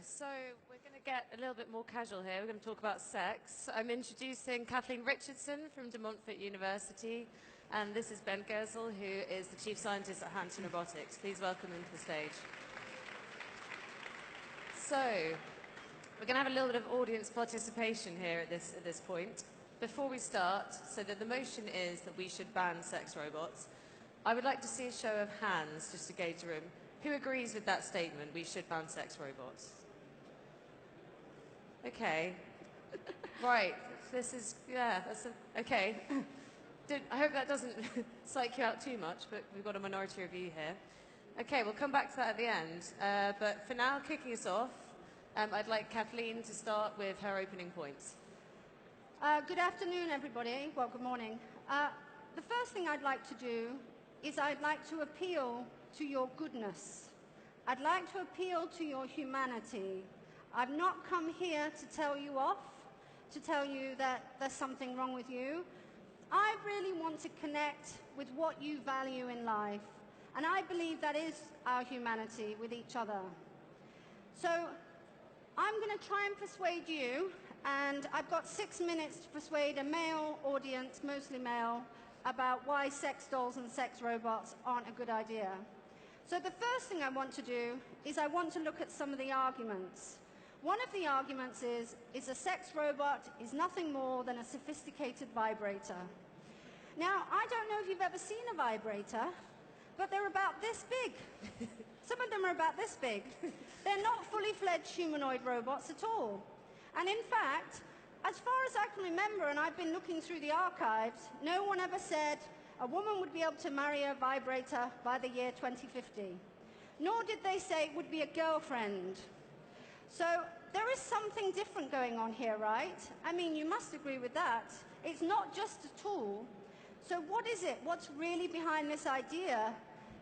So we're going to get a little bit more casual here. We're going to talk about sex. I'm introducing Kathleen Richardson from Montfort University, and this is Ben Goertzel, who is the Chief Scientist at Hanson Robotics. Please welcome them to the stage. So we're going to have a little bit of audience participation here at this point. Before we start, so that the motion is that we should ban sex robots, I would like to see a show of hands just to gauge the room. Who agrees with that statement, we should ban sex robots? Okay. Right. This is, yeah, okay. I hope that doesn't psych you out too much, but we've got a minority review here. Okay, we'll come back to that at the end. But for now, kicking us off, I'd like Kathleen to start with her opening points. Good afternoon, everybody. Well, good morning. The first thing I'd like to do is I'd like to appeal to your goodness. I'd like to appeal to your humanity. I've not come here to tell you off, to tell you that there's something wrong with you. I really want to connect with what you value in life, and I believe that is our humanity with each other. So I'm going to try and persuade you, and I've got 6 minutes to persuade a male audience, mostly male, about why sex dolls and sex robots aren't a good idea. So the first thing I want to do is I want to look at some of the arguments. One of the arguments is a sex robot is nothing more than a sophisticated vibrator. Now, I don't know if you've ever seen a vibrator, but they're about this big. Some of them are about this big. They're not fully fledged humanoid robots at all. And in fact, as far as I can remember, and I've been looking through the archives, no one ever said a woman would be able to marry a vibrator by the year 2050. Nor did they say it would be a girlfriend. So there is something different going on here, right? I mean, you must agree with that. It's not just a tool. So what is it? What's really behind this idea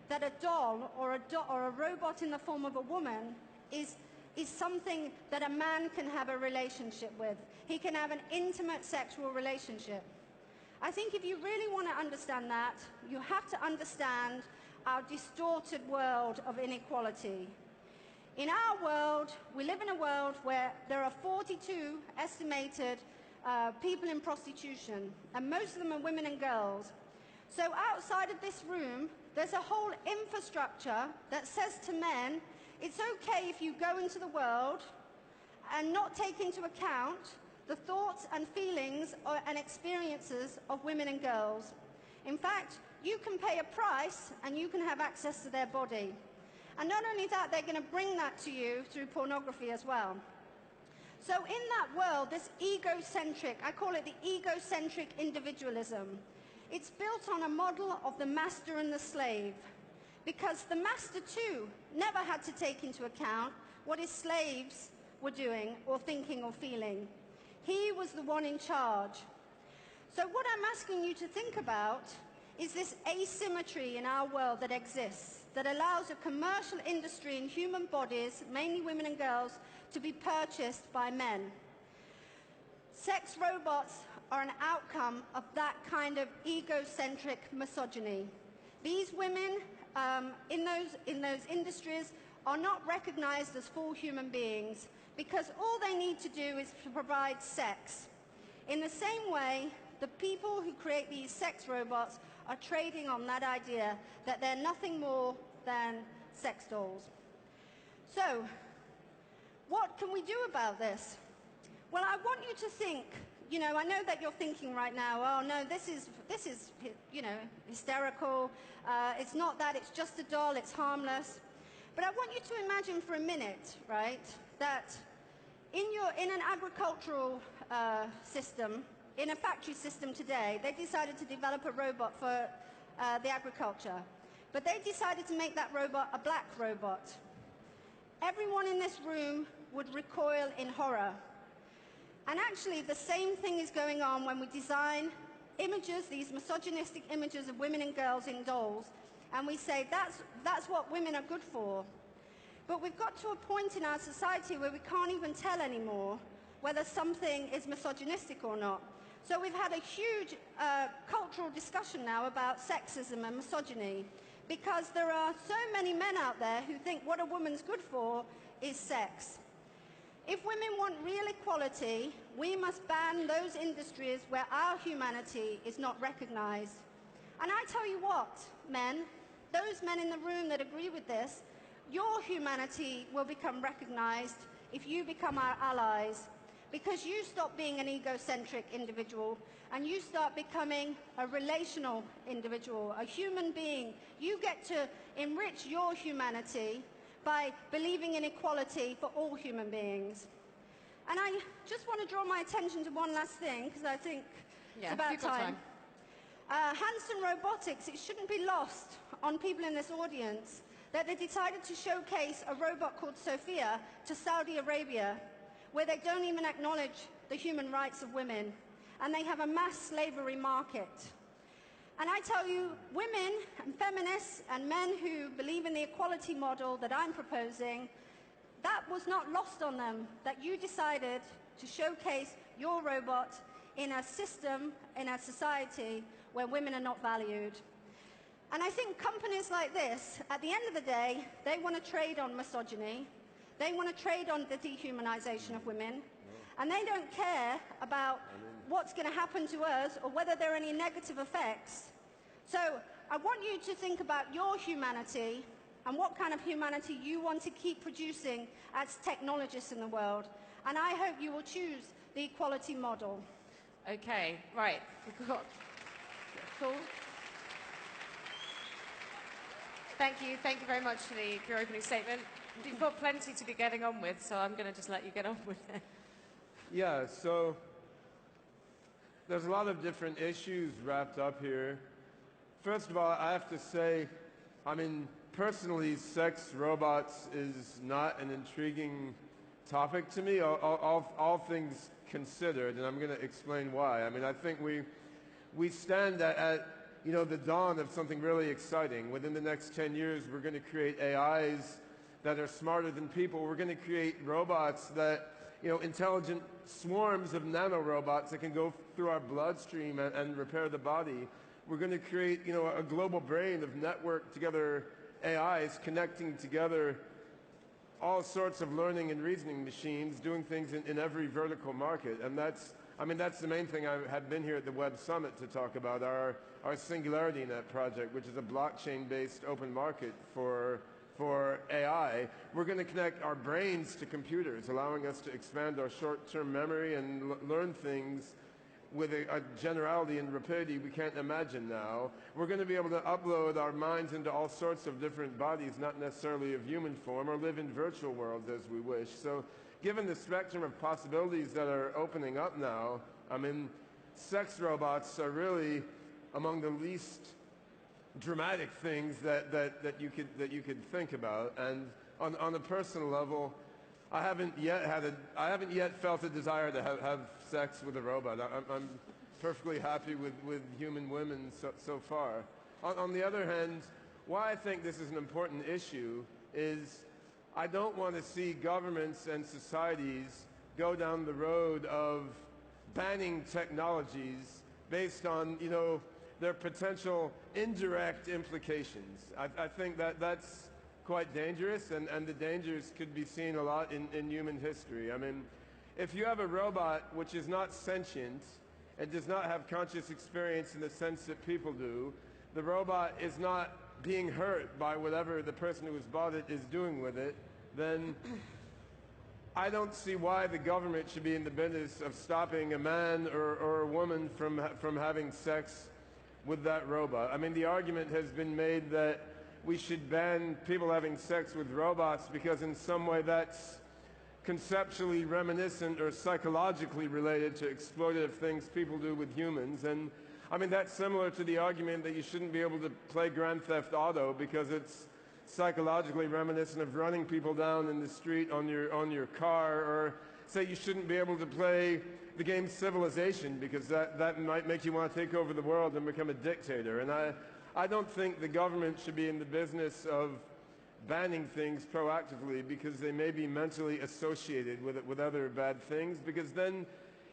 that a doll or a robot in the form of a woman is something that a man can have a relationship with? He can have an intimate sexual relationship. I think if you really want to understand that, you have to understand our distorted world of inequality. In our world, we live in a world where there are 42 estimated people in prostitution, and most of them are women and girls. So outside of this room, there's a whole infrastructure that says to men, it's okay if you go into the world and not take into account the thoughts and feelings and experiences of women and girls. In fact, you can pay a price and you can have access to their body. And not only that, they're going to bring that to you through pornography as well. So in that world, this egocentric, I call it the egocentric individualism, it's built on a model of the master and the slave. Because the master, too, never had to take into account what his slaves were doing or thinking or feeling. He was the one in charge. So what I'm asking you to think about is this asymmetry in our world that exists, that allows a commercial industry in human bodies, mainly women and girls, to be purchased by men. Sex robots are an outcome of that kind of egocentric misogyny. These women in those industries are not recognized as full human beings because all they need to do is to provide sex. In the same way, the people who create these sex robots are trading on that idea that they're nothing more than sex dolls. So, what can we do about this? Well, I want you to think, you know, I know that you're thinking right now, oh no, this is you know, hysterical. It's not that, it's just a doll, it's harmless. But I want you to imagine for a minute, right, that in an agricultural system, in a factory system today, they decided to develop a robot for the agriculture. But they decided to make that robot a black robot. Everyone in this room would recoil in horror. And actually, the same thing is going on when we design images, these misogynistic images of women and girls in dolls, and we say that's what women are good for. But we've got to a point in our society where we can't even tell anymore whether something is misogynistic or not. So we've had a huge cultural discussion now about sexism and misogyny, because there are so many men out there who think what a woman's good for is sex. If women want real equality, we must ban those industries where our humanity is not recognized. And I tell you what, men, those men in the room that agree with this, your humanity will become recognized if you become our allies, because you stop being an egocentric individual and you start becoming a relational individual, a human being. You get to enrich your humanity by believing in equality for all human beings. And I just want to draw my attention to one last thing, because I think it's about time. Hanson Robotics, it shouldn't be lost on people in this audience that they decided to showcase a robot called Sophia to Saudi Arabia, where they don't even acknowledge the human rights of women, and they have a mass slavery market. And I tell you, women and feminists and men who believe in the equality model that I'm proposing, that was not lost on them, that you decided to showcase your robot in a system, in a society where women are not valued. And I think companies like this, at the end of the day, they want to trade on misogyny, they want to trade on the dehumanization of women, and they don't care about what's going to happen to us or whether there are any negative effects. So I want you to think about your humanity and what kind of humanity you want to keep producing as technologists in the world. And I hope you will choose the equality model. Okay, right. We've got... Cool. Thank you very much for your opening statement. You've got plenty to be getting on with, so I'm going to just let you get on with it. Yeah, so there's a lot of different issues wrapped up here. First of all, I have to say, I mean, personally, sex robots is not an intriguing topic to me, all things considered, and I'm going to explain why. I mean, I think we stand at the dawn of something really exciting. Within the next 10 years, we're going to create AIs that are smarter than people. We're going to create robots that, intelligent swarms of nanorobots that can go through our bloodstream and repair the body. We're going to create, a global brain of networked together AIs connecting together all sorts of learning and reasoning machines doing things in every vertical market. And that's the main thing I have been here at the Web Summit to talk about, our SingularityNET project, which is a blockchain-based open market for AI. We're going to connect our brains to computers, allowing us to expand our short-term memory and learn things with a generality and rapidity we can't imagine now. We're going to be able to upload our minds into all sorts of different bodies, not necessarily of human form, or live in virtual worlds as we wish. So given the spectrum of possibilities that are opening up now, I mean, sex robots are really among the least dramatic things that you could think about. And on a personal level, I haven't yet felt a desire to have sex with a robot. I'm perfectly happy with human women so far. On the other hand, why I think this is an important issue is I don't want to see governments and societies go down the road of banning technologies based on, their potential indirect implications. I think that's quite dangerous, and the dangers could be seen a lot in human history. I mean, if you have a robot which is not sentient and does not have conscious experience in the sense that people do, the robot is not being hurt by whatever the person who has bought it is doing with it, then I don't see why the government should be in the business of stopping a man or a woman from having sex with that robot. I mean, the argument has been made that we should ban people having sex with robots because in some way that's conceptually reminiscent or psychologically related to exploitative things people do with humans. And I mean, that's similar to the argument that you shouldn't be able to play Grand Theft Auto because it's psychologically reminiscent of running people down in the street on your car, or say you shouldn't be able to play the game Civilization because that might make you want to take over the world and become a dictator. And I don't think the government should be in the business of banning things proactively because they may be mentally associated with other bad things, because then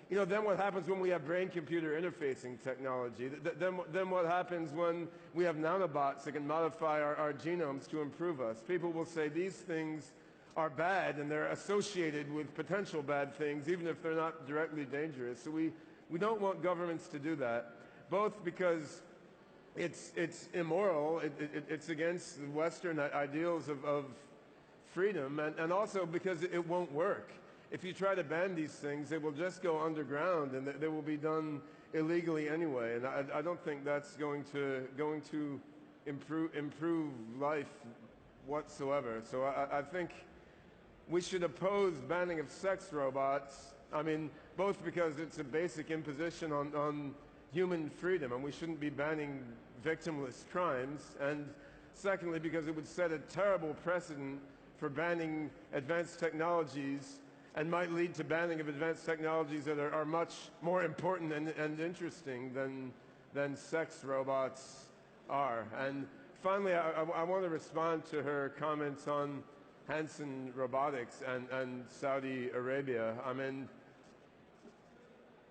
what happens when we have brain-computer interfacing technology? Then what happens when we have nanobots that can modify our genomes to improve us? People will say these things are bad and they're associated with potential bad things, even if they're not directly dangerous. So we don't want governments to do that, both because it's immoral, it's against the Western ideals of freedom, and also because it won't work. If you try to ban these things, they will just go underground and they will be done illegally anyway. And I don't think that's going to improve life whatsoever. So I think we should oppose banning of sex robots. I mean, both because it's a basic imposition on human freedom, and we shouldn't be banning victimless crimes, and secondly because it would set a terrible precedent for banning advanced technologies and might lead to banning of advanced technologies that are much more important and interesting than sex robots are. And finally, I want to respond to her comments on Hanson Robotics and Saudi Arabia. I mean,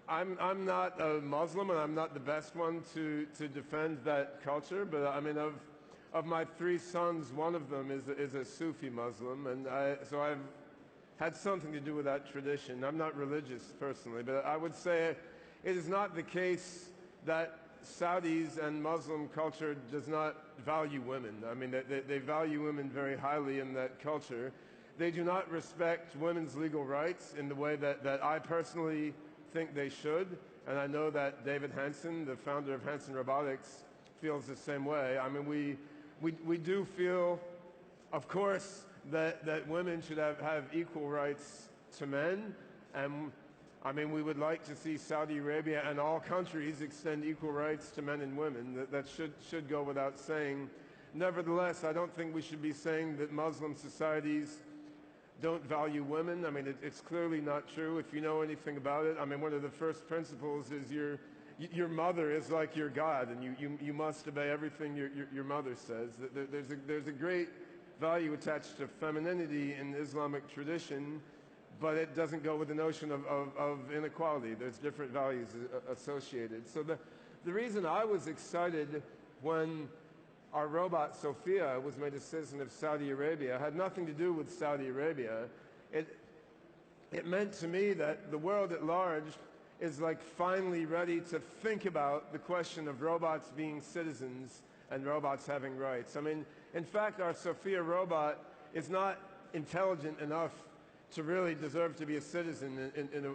I'm not a Muslim, and I'm not the best one to defend that culture, but I mean, of my 3 sons, one of them is a Sufi Muslim, and so I've had something to do with that tradition. I'm not religious personally, but I would say it is not the case that Saudis and Muslim culture does not value women. I mean, they value women very highly in that culture. They do not respect women's legal rights in the way that I personally think they should, and I know that David Hanson, the founder of Hanson Robotics, feels the same way. I mean, we do feel, of course, that women should have equal rights to men, and I mean, we would like to see Saudi Arabia and all countries extend equal rights to men and women. That should go without saying. Nevertheless, I don't think we should be saying that Muslim societies don't value women. I mean, it's clearly not true. If you know anything about it, I mean, one of the first principles is your mother is like your God, and you must obey everything your mother says. There's a great value attached to femininity in the Islamic tradition, but it doesn't go with the notion of inequality. There's different values associated. So the reason I was excited when our robot, Sophia, was made a citizen of Saudi Arabia had nothing to do with Saudi Arabia. It meant to me that the world at large is like finally ready to think about the question of robots being citizens and robots having rights. I mean, in fact, our Sophia robot is not intelligent enough to really deserve to be a citizen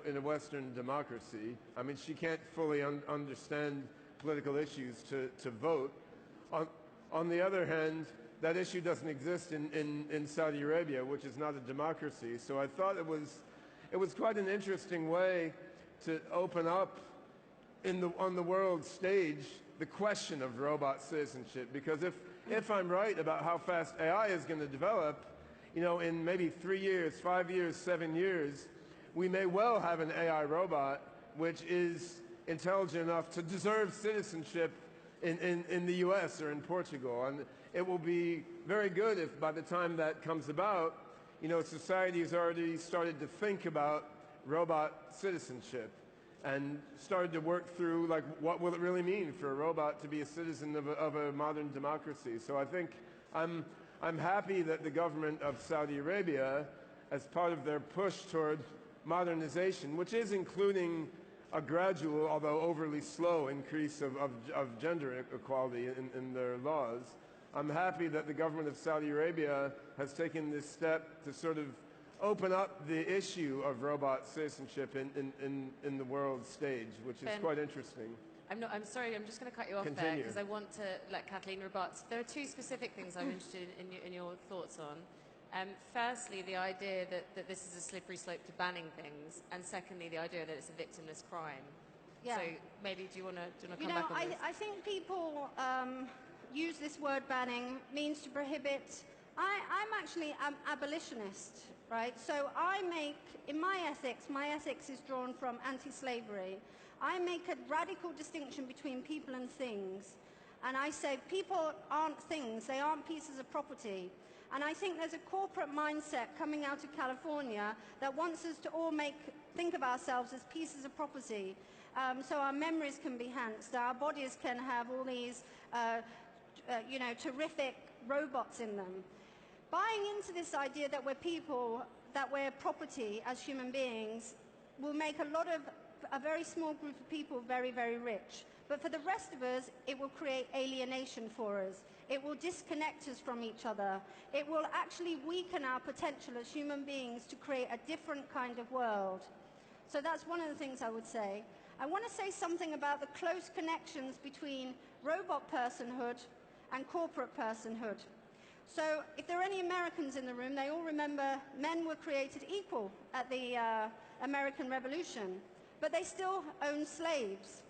in a Western democracy. I mean, she can't fully understand political issues to vote. On the other hand, that issue doesn't exist in Saudi Arabia, which is not a democracy. So I thought it was quite an interesting way to open up on the world stage the question of robot citizenship. Because if I'm right about how fast AI is going to develop, you know, in maybe 3 years, 5 years, 7 years, we may well have an AI robot which is intelligent enough to deserve citizenship in the US or in Portugal. And it will be very good if by the time that comes about, you know, society has already started to think about robot citizenship and started to work through, like, what will it really mean for a robot to be a citizen of a modern democracy. So I think I'm happy that the government of Saudi Arabia, as part of their push toward modernization, which is including a gradual, although overly slow, increase of gender equality in their laws, I'm happy that the government of Saudi Arabia has taken this step to sort of open up the issue of robot citizenship in the world stage, which is quite interesting. I'm sorry, I'm just going to cut you off there because I want to let Kathleen rebut. There are 2 specific things I'm interested in your thoughts on. Firstly, the idea that this is a slippery slope to banning things, and secondly, the idea that it's a victimless crime. Yeah. So maybe do you want to come back on this? I think people use this word banning means to prohibit. I'm actually an abolitionist, right? So I make, in my ethics is drawn from anti-slavery. I make a radical distinction between people and things. And I say people aren't things, they aren't pieces of property. And I think there's a corporate mindset coming out of California that wants us to all think of ourselves as pieces of property. So our memories can be enhanced, our bodies can have all these, terrific robots in them. Buying into this idea that we're people, that we're property as human beings, will make a very small group of people very, very rich. But for the rest of us, it will create alienation for us. It will disconnect us from each other. It will actually weaken our potential as human beings to create a different kind of world. So that's one of the things I would say. I want to say something about the close connections between robot personhood and corporate personhood. So if there are any Americans in the room, they all remember men were created equal at the American Revolution, but they still owned slaves.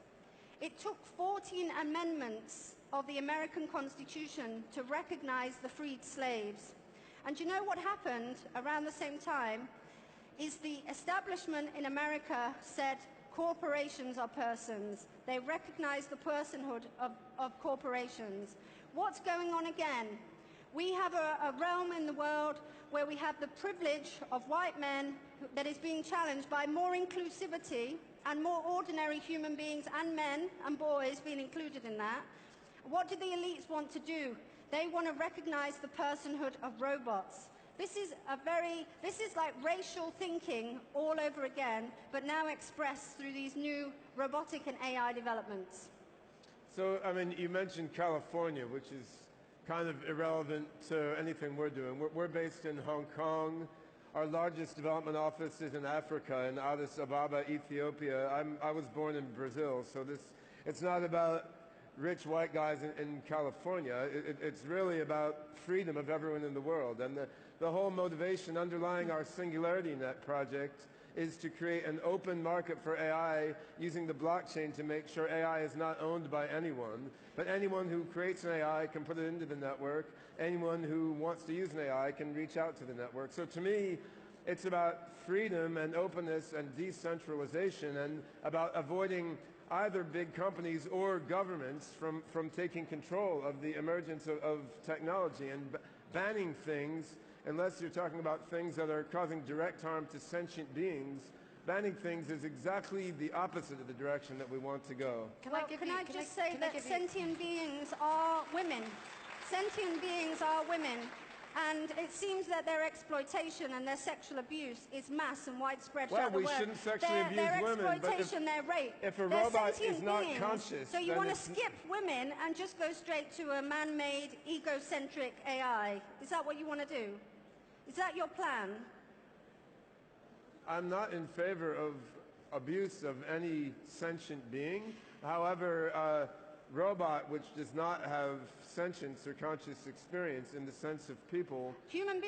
It took 14 amendments of the American Constitution to recognize the freed slaves. And you know what happened around the same time is the establishment in America said corporations are persons. They recognize the personhood of corporations. What's going on again? We have a realm in the world where we have the privilege of white men that is being challenged by more inclusivity and more ordinary human beings and men and boys being included in that. What do the elites want to do? They want to recognize the personhood of robots. This is like racial thinking all over again, but now expressed through these new robotic and AI developments. So, I mean, you mentioned California, which is kind of irrelevant to anything we're doing. We're based in Hong Kong. Our largest development office is in Africa, in Addis Ababa, Ethiopia. I was born in Brazil, so it's not about rich white guys in California. It's really about freedom of everyone in the world. And the whole motivation underlying our SingularityNET project is to create an open market for AI using the blockchain to make sure AI is not owned by anyone, but anyone who creates an AI can put it into the network. Anyone who wants to use an AI can reach out to the network. So to me, it's about freedom and openness and decentralization, and about avoiding either big companies or governments from taking control of the emergence of technology, and banning things, unless you're talking about things that are causing direct harm to sentient beings. Banning things is exactly the opposite of the direction that we want to go. Can I just say that sentient beings are women? Sentient beings are women. And it seems that their exploitation and their sexual abuse is mass and widespread throughout the world. Well, we shouldn't sexually abuse women. Their exploitation, their rape. If a robot is not conscious, so you want to skip women and just go straight to a man-made, egocentric AI. Is that what you want to do? Is that your plan? I'm not in favor of abuse of any sentient being. However, robot which does not have sentience or conscious experience in the sense of people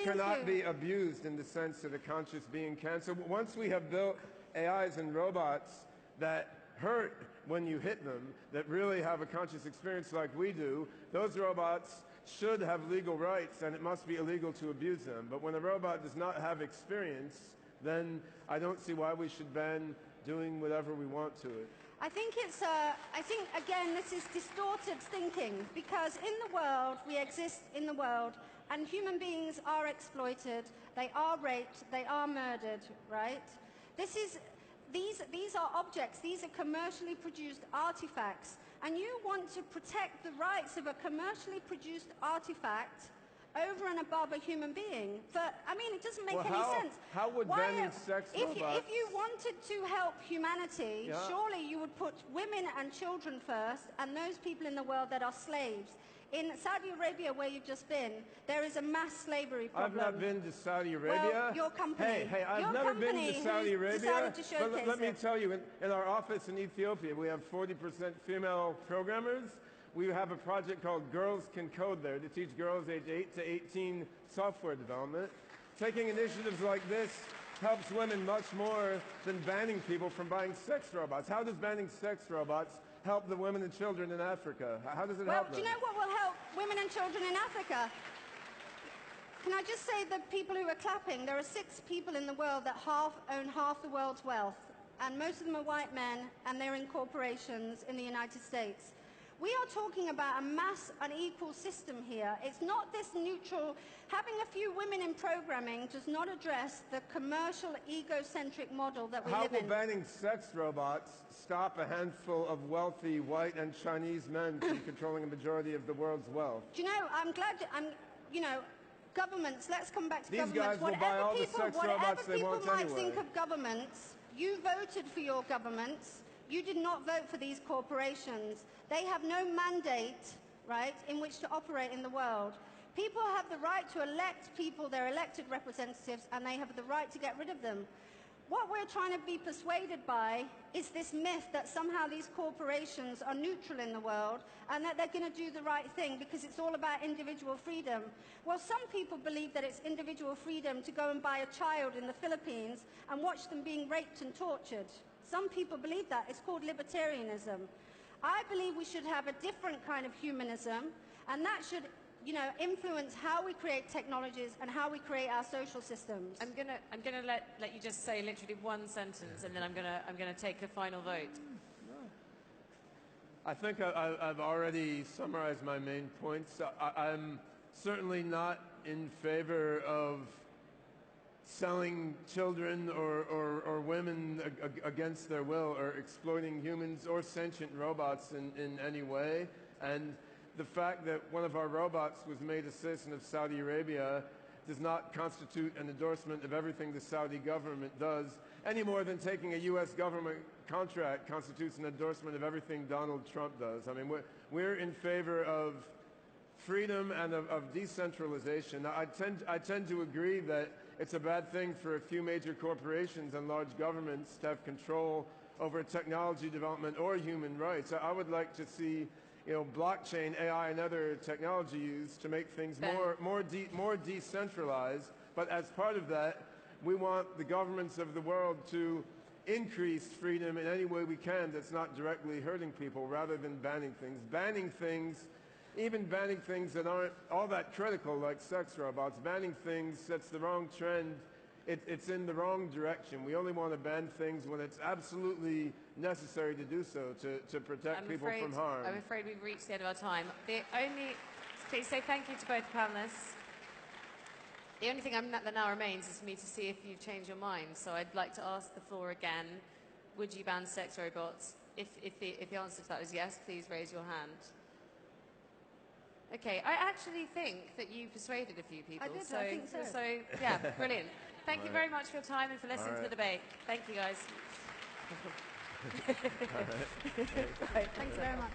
cannot be abused in the sense that a conscious being can. So once we have built AIs and robots that hurt when you hit them, that really have a conscious experience like we do, those robots should have legal rights, and it must be illegal to abuse them. But when a robot does not have experience, then I don't see why we should ban doing whatever we want to it. I think again, this is distorted thinking, because in the world, we exist in the world, and human beings are exploited, they are raped, they are murdered, right? These are objects, these are commercially produced artifacts, and you want to protect the rights of a commercially produced artifact over and above a human being. But, I mean, it doesn't make any sense. How would banning sex robots... If you wanted to help humanity, surely you would put women and children first, and those people in the world that are slaves. In Saudi Arabia, where you've just been, there is a mass slavery problem. I've not been to Saudi Arabia. Well, your company. Hey, I've never been to Saudi Arabia. But let me tell you, in our office in Ethiopia, we have 40% female programmers. We have a project called Girls Can Code there to teach girls age 8 to 18 software development. Taking initiatives like this helps women much more than banning people from buying sex robots. How does banning sex robots help the women and children in Africa? How does it help them? Well, do you know what will help women and children in Africa? Can I just say the people who are clapping, there are 6 people in the world that own half the world's wealth, and most of them are white men, and they're in corporations in the United States. We are talking about a mass unequal system here. It's not this neutral. Having a few women in programming does not address the commercial, egocentric model that we live in. How will banning sex robots stop a handful of wealthy white and Chinese men from controlling a majority of the world's wealth? Do you know, I'm glad, Governments, let's come back to These governments. guys will buy all the sex robots they want Whatever people might anyway. think of governments, you voted for your governments. You did not vote for these corporations. They have no mandate, right, in which to operate in the world. People have the right to elect people, their elected representatives, and they have the right to get rid of them. What we're trying to be persuaded by is this myth that somehow these corporations are neutral in the world and that they're going to do the right thing because it's all about individual freedom. Well, some people believe that it's individual freedom to go and buy a child in the Philippines and watch them being raped and tortured. Some people believe that. It's called libertarianism. I believe we should have a different kind of humanism, and that should influence how we create technologies and how we create our social systems. I'm gonna let you just say literally one sentence, and then I'm gonna take the final vote. I think I've already summarized my main points. I'm certainly not in favor of selling children or women against their will, or exploiting humans or sentient robots in any way. And the fact that one of our robots was made a citizen of Saudi Arabia does not constitute an endorsement of everything the Saudi government does, any more than taking a U.S. government contract constitutes an endorsement of everything Donald Trump does. I mean, we're in favor of freedom and of decentralization. I tend to agree that it's a bad thing for a few major corporations and large governments to have control over technology development or human rights. I would like to see blockchain, AI, and other technology used to make things more decentralized. But as part of that, we want the governments of the world to increase freedom in any way we can that's not directly hurting people, rather than banning things. Even banning things that aren't all that critical, like sex robots. Banning things sets the wrong trend. It's in the wrong direction. We only want to ban things when it's absolutely necessary to do so, to protect people from harm. I'm afraid we've reached the end of our time. Please say thank you to both panelists. The only thing that now remains is for me to see if you've changed your mind. So I'd like to ask the floor again. Would you ban sex robots? If the answer to that is yes, please raise your hand. Okay, I actually think that you persuaded a few people. I think so. So, yeah, brilliant. Thank you very much for your time and for listening to the debate. Thank you, guys. Thanks very much.